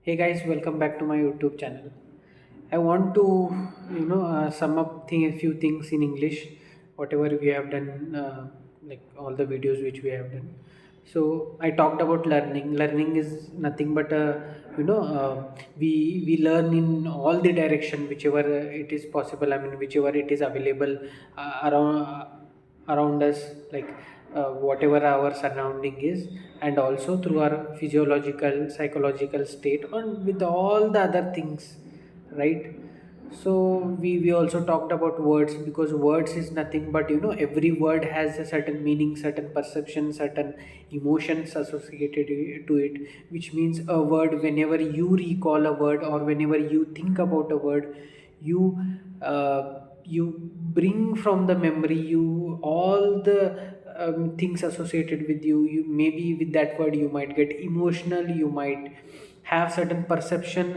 Hey guys, welcome back to my YouTube channel. I want to, sum up a few things in English, whatever we have done, like all the videos which we have done. So I talked about learning. Learning is nothing but we learn in all the direction, whichever it is possible. I mean, whichever it is available around us, like whatever our surrounding is, and also through our physiological psychological state, and with all the other things, right? So we also talked about words, because words is nothing but every word has a certain meaning, certain perception, certain emotions associated to it, which means a word, whenever you recall a word or whenever you think about a word, you you bring from the memory you all the things associated with you. Maybe with that word you might get emotional, you might have certain perception.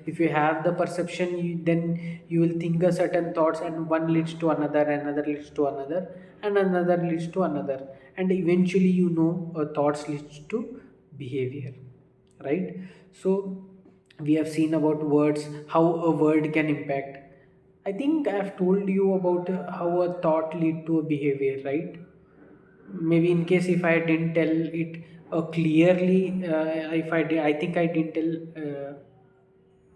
If you have the perception, then you will think a certain thoughts, and one leads to another, another leads to another, and another leads to another, and eventually thoughts leads to behavior, right? So we have seen about words, how a word can impact. I think I have told you about how a thought lead to a behavior, right? Maybe in case if I didn't tell it clearly, if I did, I think I didn't tell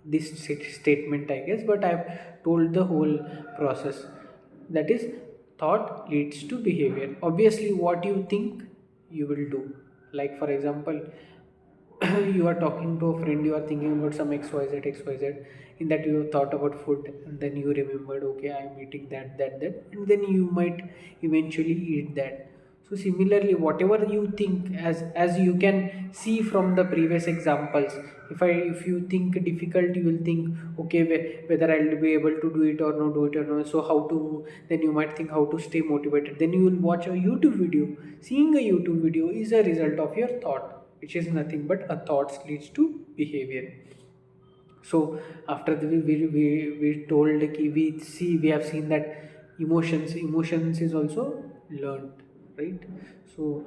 this statement, I guess, but I've told the whole process. That is, thought leads to behavior. Obviously what you think you will do. Like for example, you are talking to a friend, you are thinking about some xyz, in that you thought about food, and then you remembered, okay, I am eating that, and then you might eventually eat that. So similarly, whatever you think, as you can see from the previous examples, if you think difficult, you will think, okay, whether I'll be able to do it or not, do it or not, so how to, then you might think how to stay motivated, then you will watch a YouTube video. Seeing a YouTube video is a result of your thought, which is nothing but a thoughts leads to behavior. So after we told ki we have seen that emotions is also learned, right? So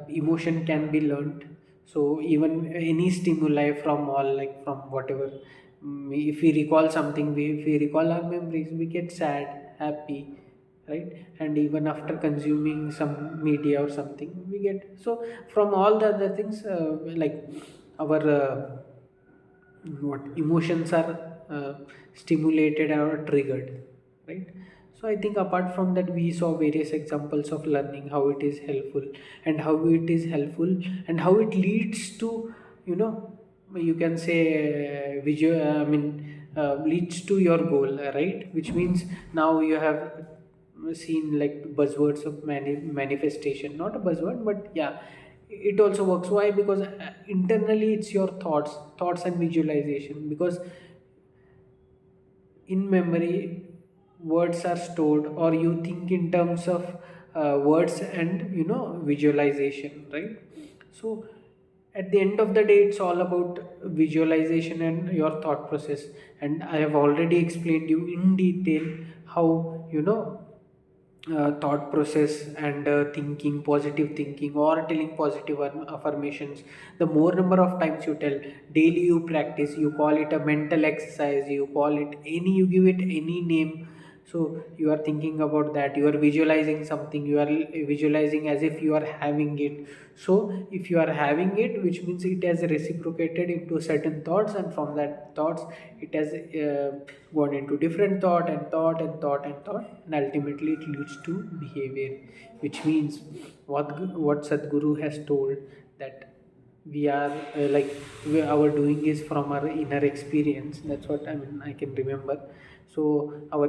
emotion can be learned. So even any stimuli from all, like from whatever, if we recall something, if we recall our memories, we get sad, happy, right? And even after consuming some media or something, we get, so from all the other things, like our what emotions are stimulated or triggered, right? So I think apart from that, we saw various examples of learning, how it is helpful, and how it is helpful and how it leads to, you know you can say, visual, I mean, leads to your goal, right? Which means now you have seen like buzzwords of manifestation, not a buzzword, but yeah, it also works. Why? Because internally it's your thoughts and visualization. Because in memory, words are stored, or you think in terms of words and visualization, right? So at the end of the day, it's all about visualization and your thought process. And I have already explained you in detail how, thought process and thinking positive thinking or telling positive affirmations, the more number of times you tell, daily you practice, you call it a mental exercise, you call it any, you give it any name. So you are thinking about that, you are visualizing something, you are visualizing as if you are having it. So if you are having it, which means it has reciprocated into certain thoughts, and from that thoughts it has gone into different thought and thought and thought and thought, and ultimately it leads to behavior. Which means what Sadhguru has told, that we are our doing is from our inner experience. That's what, I mean, I can remember. So our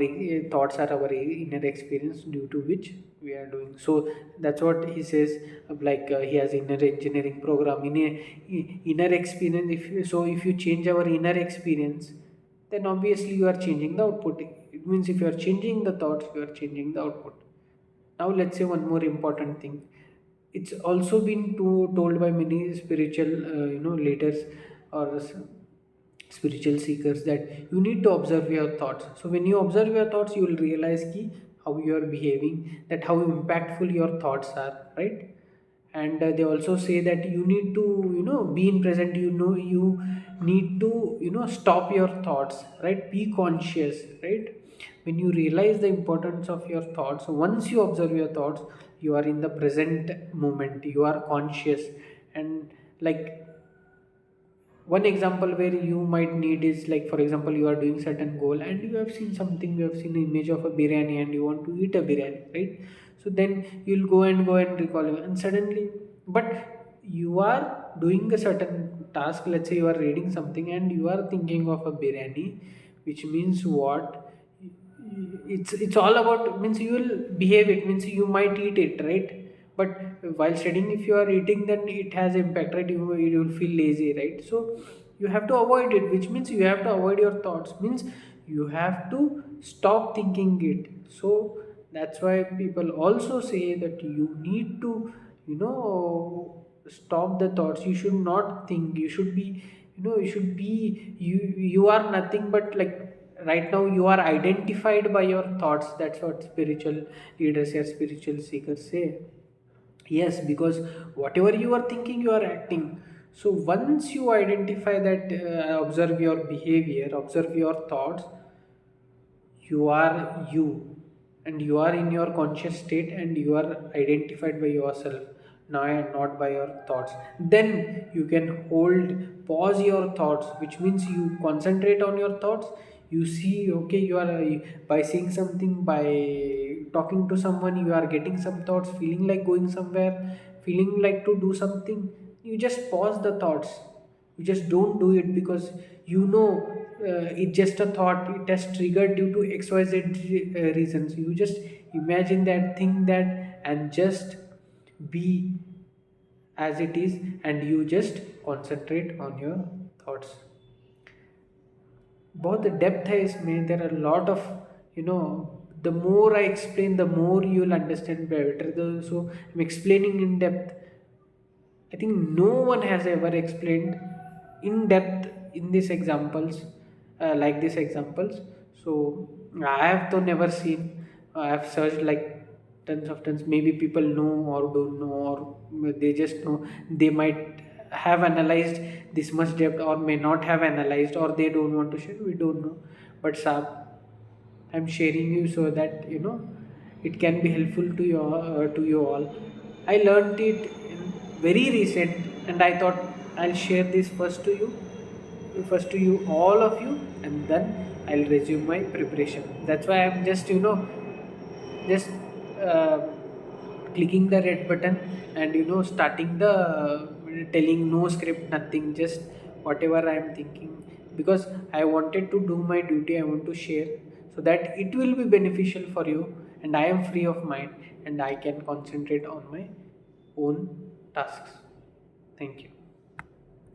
thoughts are our inner experience, due to which we are doing. So that's what he says. He has inner engineering program in a inner experience. If you change our inner experience, then obviously you are changing the output. It means if you are changing the thoughts, you are changing the output. Now let's say one more important thing. It's also been told by many spiritual leaders or spiritual seekers, that you need to observe your thoughts. So when you observe your thoughts, you will realize how you are behaving, that how impactful your thoughts are, right? And they also say that you need to, be in present. You need to, stop your thoughts, right? Be conscious, right? When you realize the importance of your thoughts, once you observe your thoughts, you are in the present moment, you are conscious. And like, one example where you might need is, like, for example, you are doing certain goal and you have seen something, you have seen an image of a biryani and you want to eat a biryani, right? So then you'll go and recall it, and suddenly, but you are doing a certain task. Let's say you are reading something and you are thinking of a biryani, which means what? It's all about, means you will behave, it means you might eat it, right? But while studying, if you are eating, then it has impact, right? You will feel lazy, right? So you have to avoid it, which means you have to avoid your thoughts, means you have to stop thinking it. So that's why people also say that you need to, stop the thoughts. You should not think, you should be, you should be, you are nothing but, like, right now you are identified by your thoughts. That's what spiritual leaders or spiritual seekers say. Yes, because whatever you are thinking, you are acting. So once you identify that, observe your behavior, observe your thoughts, you are you, and you are in your conscious state, and you are identified by yourself now and not by your thoughts. Then you can hold, pause your thoughts, which means you concentrate on your thoughts. You see, okay, you are, by seeing something, by talking to someone, you are getting some thoughts, feeling like going somewhere, feeling like to do something. You just pause the thoughts. You just don't do it, because it's just a thought, it has triggered due to xyz reasons. You just imagine that, think that, and just be as it is, and you just concentrate on your thoughts. About the depth is made, there are a lot of, the more I explain, the more you'll understand better. So I'm explaining in depth. I think no one has ever explained in depth in these examples, like these examples. So I have to never seen. I have searched like tons of tons. Maybe people know or don't know, or they just know. They might have analyzed this much depth, or may not have analyzed, or they don't want to share. We don't know. But Saab, I'm sharing you so that it can be helpful to you all. I learned it in very recent, and I thought I'll share this first to you, all of you, and then I'll resume my preparation. That's why I'm just just uh, clicking the red button, and starting the, telling no script, nothing, just whatever I am thinking, because I wanted to do my duty. I want to share so that it will be beneficial for you, and I am free of mind, and I can concentrate on my own tasks. Thank you.